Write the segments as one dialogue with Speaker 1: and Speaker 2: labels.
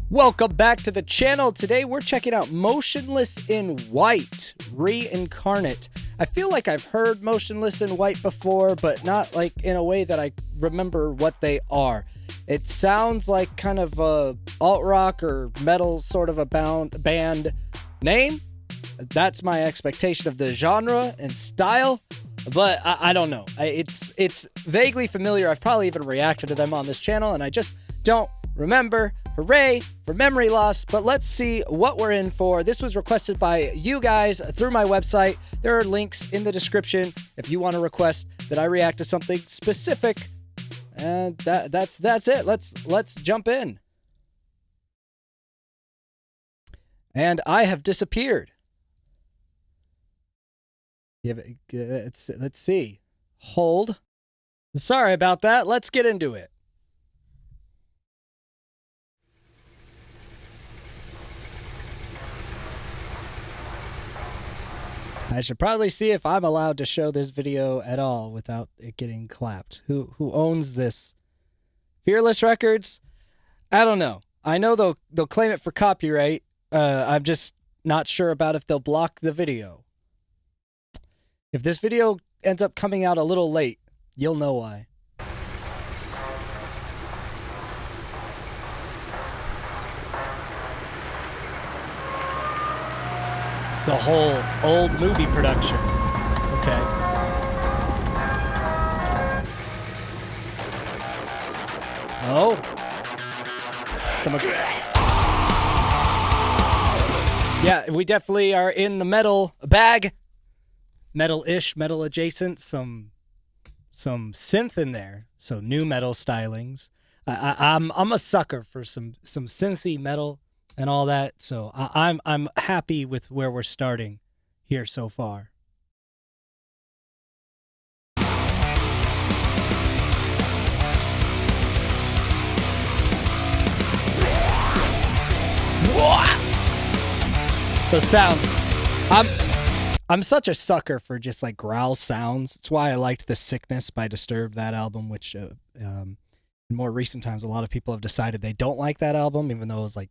Speaker 1: Welcome back to the channel. Today we're checking out Motionless in White, Reincarnate. I feel like I've heard Motionless in White before, but not like in a way that I remember what they are. It sounds like kind of a alt-rock or metal sort of a band name. That's my expectation of the genre and style, but I don't know. It's vaguely familiar. I've probably even reacted to them on this channel, and I just don't remember. Hooray for memory loss, but let's see what we're in for. This was requested by you guys through my website. There are links in the description if you want to request that I react to something specific. And that's it. Let's jump in. And I have disappeared. Let's see. Hold. Sorry about that. Let's get into it. I should probably see if I'm allowed to show this video at all without it getting clapped. Who owns this? Fearless Records? I don't know. I know they'll claim it for copyright. I'm just not sure about if they'll block the video. If this video ends up coming out a little late, you'll know why. It's a whole old movie production. Okay. Oh. Someone. Yeah, we definitely are in the metal bag. Metal-ish, metal adjacent. Some synth in there. So new metal stylings. I'm a sucker for some synthy metal and all that, so I'm happy with where we're starting here so far. What? Those sounds. I'm such a sucker for just like growl sounds. That's why I liked The Sickness by Disturbed, that album, which in more recent times a lot of people have decided they don't like that album, even though it was like,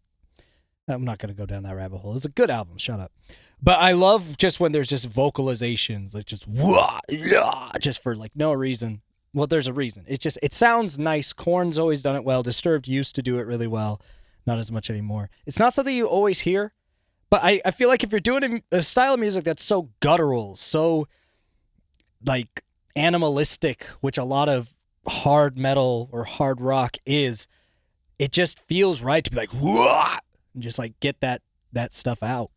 Speaker 1: I'm not going to go down that rabbit hole. It's a good album. Shut up. But I love just when there's just vocalizations, like just wah, yeah, just for like no reason. Well, there's a reason. It sounds nice. Korn's always done it well. Disturbed used to do it really well. Not as much anymore. It's not something you always hear, but I feel like if you're doing a style of music that's so guttural, so like animalistic, which a lot of hard metal or hard rock is, it just feels right to be like, wah! And just like get that stuff out.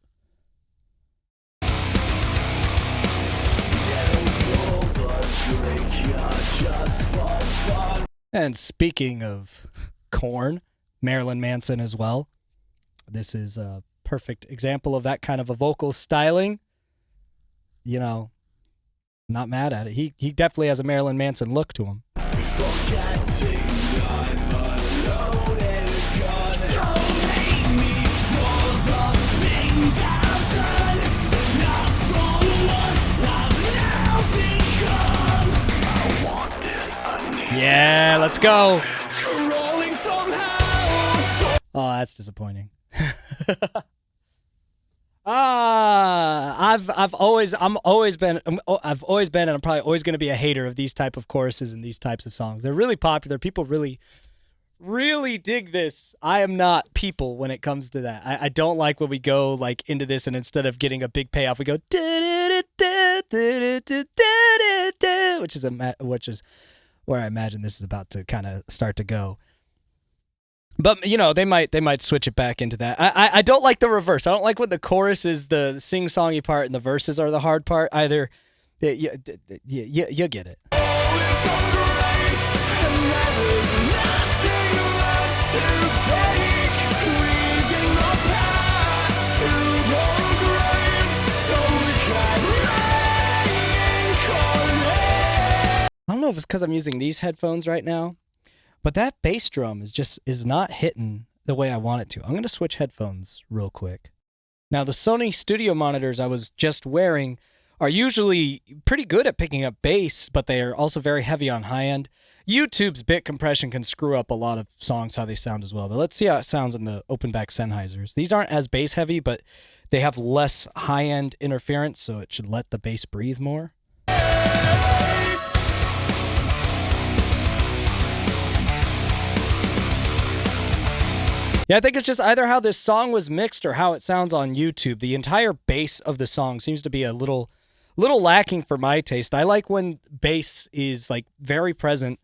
Speaker 1: And speaking of Korn, Marilyn Manson as well. This is a perfect example of that kind of a vocal styling. You know, not mad at it. He definitely has a Marilyn Manson look to him. Yeah, let's go. Oh, that's disappointing. I've always been, and I'm probably always going to be a hater of these type of choruses and these types of songs. They're really popular. People really dig this. I am not people when it comes to that. I don't like when we go like into this and instead of getting a big payoff, we go which is where I imagine this is about to kind of start to go. But you know, they might switch it back into that. I don't like the reverse. I don't like when the chorus is the sing-songy part and the verses are the hard part. Either you get it. I don't know if it's because I'm using these headphones right now, but that bass drum is not hitting the way I want it to. I'm going to switch headphones real quick. Now, the Sony studio monitors I was just wearing are usually pretty good at picking up bass, but they are also very heavy on high end. YouTube's bit compression can screw up a lot of songs how they sound as well. But let's see how it sounds in the open back Sennheisers. These aren't as bass heavy, but they have less high-end interference, so it should let the bass breathe more. Yeah, I think it's just either how this song was mixed or how it sounds on YouTube. The entire bass of the song seems to be a little lacking for my taste. I like when bass is like very present.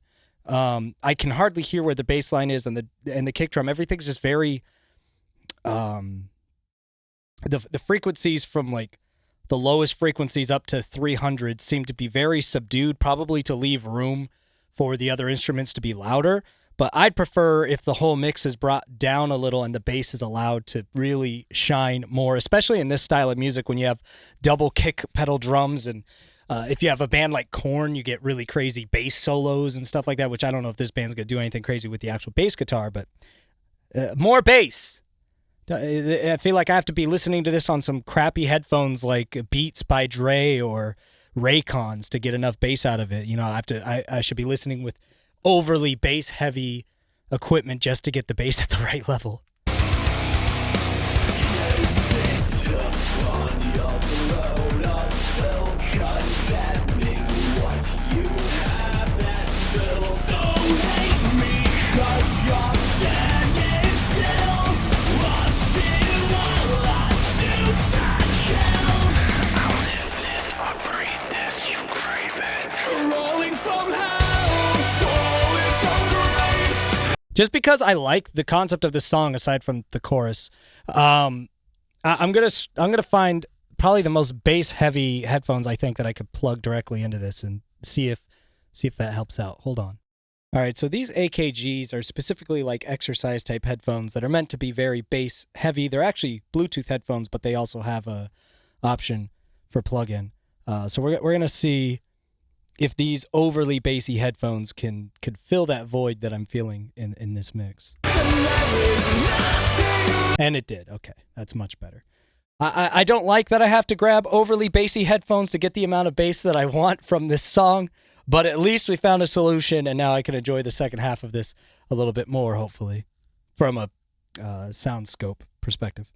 Speaker 1: I can hardly hear where the bass line is and the kick drum. Everything's just very the frequencies from like the lowest frequencies up to 300 seem to be very subdued, probably to leave room for the other instruments to be louder. But I'd prefer if the whole mix is brought down a little and the bass is allowed to really shine more, especially in this style of music when you have double kick pedal drums. And if you have a band like Korn, you get really crazy bass solos and stuff like that, which I don't know if this band's going to do anything crazy with the actual bass guitar, but more bass. I feel like I have to be listening to this on some crappy headphones like Beats by Dre or Raycons to get enough bass out of it. You know, I should be listening with overly bass heavy equipment just to get the bass at the right level. Just because I like the concept of this song, aside from the chorus, I'm gonna find probably the most bass heavy headphones I think that I could plug directly into this and see if that helps out. Hold on. All right, so these AKGs are specifically like exercise type headphones that are meant to be very bass heavy. They're actually Bluetooth headphones, but they also have a option for plug-in. So we're gonna see if these overly bassy headphones could fill that void that I'm feeling in this mix. And it did. Okay, that's much better. I don't like that I have to grab overly bassy headphones to get the amount of bass that I want from this song, but at least we found a solution, and now I can enjoy the second half of this a little bit more, hopefully, from a sound scope perspective.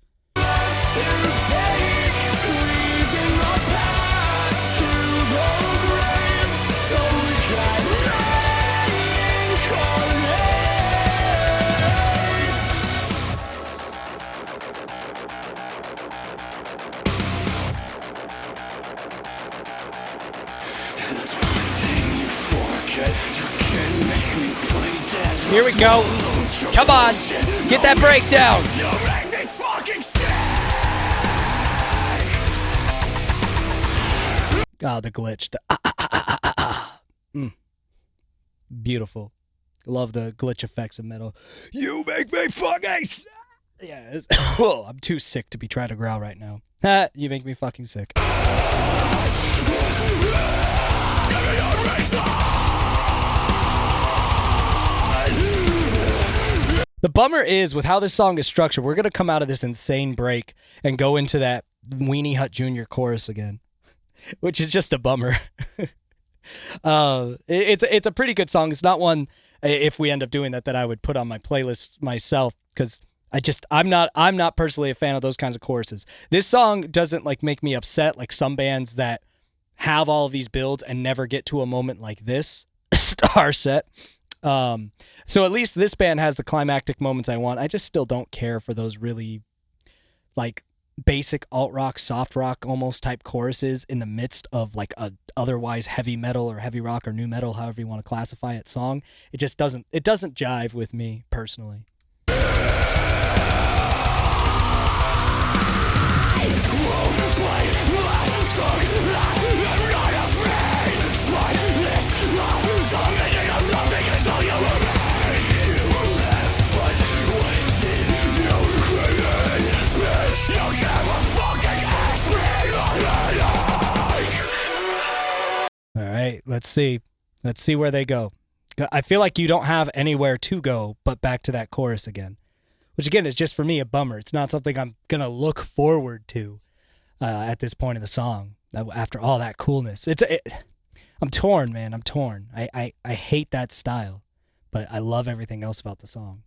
Speaker 1: Here we go. Come on. Get that breakdown. Oh, the glitch. Beautiful. Love the glitch effects of metal. You make me fucking sick. Yeah, oh, I'm too sick to be trying to growl right now. You make me fucking sick. The bummer is, with how this song is structured, we're going to come out of this insane break and go into that Weenie Hut Jr. chorus again, which is just a bummer. It's a pretty good song. It's not one, if we end up doing that I would put on my playlist myself, because I'm not personally a fan of those kinds of choruses. This song doesn't like make me upset like some bands that have all of these builds and never get to a moment like this star set. So at least this band has the climactic moments I want. I just still don't care for those really like basic alt rock, soft rock almost type choruses in the midst of like a otherwise heavy metal or heavy rock or new metal, however you want to classify it, song. It just doesn't jive with me personally. All right, let's see where they go. I feel like you don't have anywhere to go but back to that chorus again, which again is just for me a bummer. It's not something I'm gonna look forward to at this point in the song after all that coolness. I'm torn, man. I'm torn. I hate that style, but I love everything else about the song.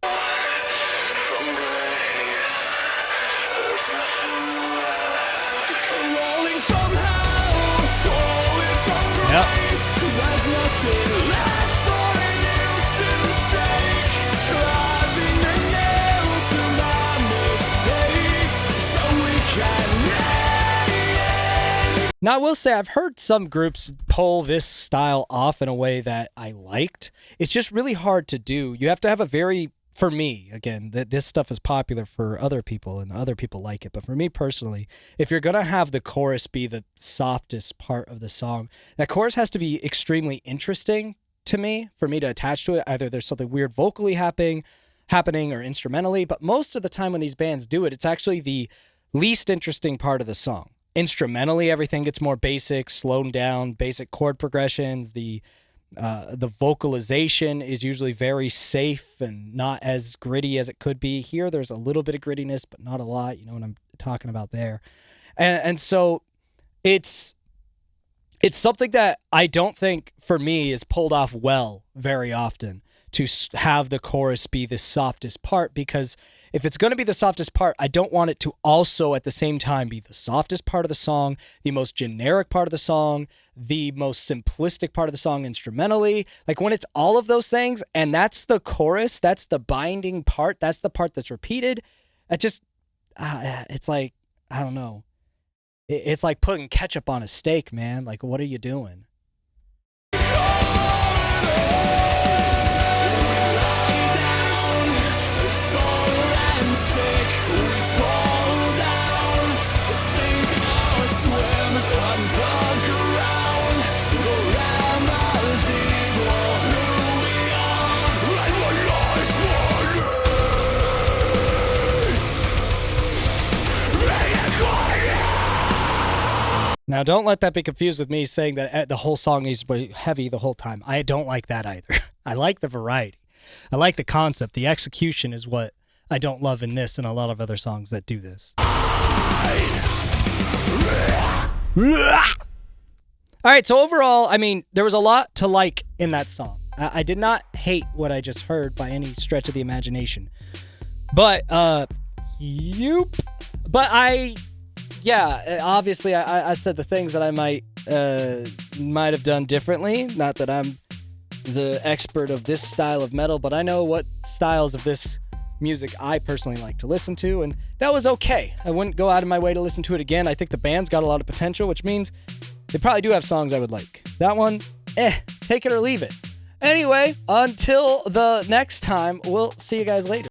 Speaker 1: Yep. Now, I will say I've heard some groups pull this style off in a way that I liked. It's just really hard to do. You have to have a very, for me, again, this stuff is popular for other people and other people like it. But for me personally, if you're going to have the chorus be the softest part of the song, that chorus has to be extremely interesting to me for me to attach to it. Either there's something weird vocally happening or instrumentally. But most of the time when these bands do it, it's actually the least interesting part of the song. Instrumentally, everything gets more basic, slowed down, basic chord progressions. The vocalization is usually very safe and not as gritty as it could be. Here, there's a little bit of grittiness, but not a lot. You know what I'm talking about there. And so it's something that I don't think, for me, is pulled off well very often, to have the chorus be the softest part, because if it's going to be the softest part, I don't want it to also at the same time be the softest part of the song, the most generic part of the song, the most simplistic part of the song instrumentally. Like when it's all of those things and that's the chorus, that's the binding part, that's the part that's repeated, it just, it's like, I don't know. It's like putting ketchup on a steak, man. Like, what are you doing? Now, don't let that be confused with me saying that the whole song needs to be heavy the whole time. I don't like that either. I like the variety. I like the concept. The execution is what I don't love in this and a lot of other songs that do this. All right, so overall, I mean, there was a lot to like in that song. I did not hate what I just heard by any stretch of the imagination. But, yeah, obviously I said the things that I might have done differently. Not that I'm the expert of this style of metal, but I know what styles of this music I personally like to listen to, and that was okay. I wouldn't go out of my way to listen to it again. I think the band's got a lot of potential, which means they probably do have songs I would like. That one, take it or leave it. Anyway, until the next time, we'll see you guys later.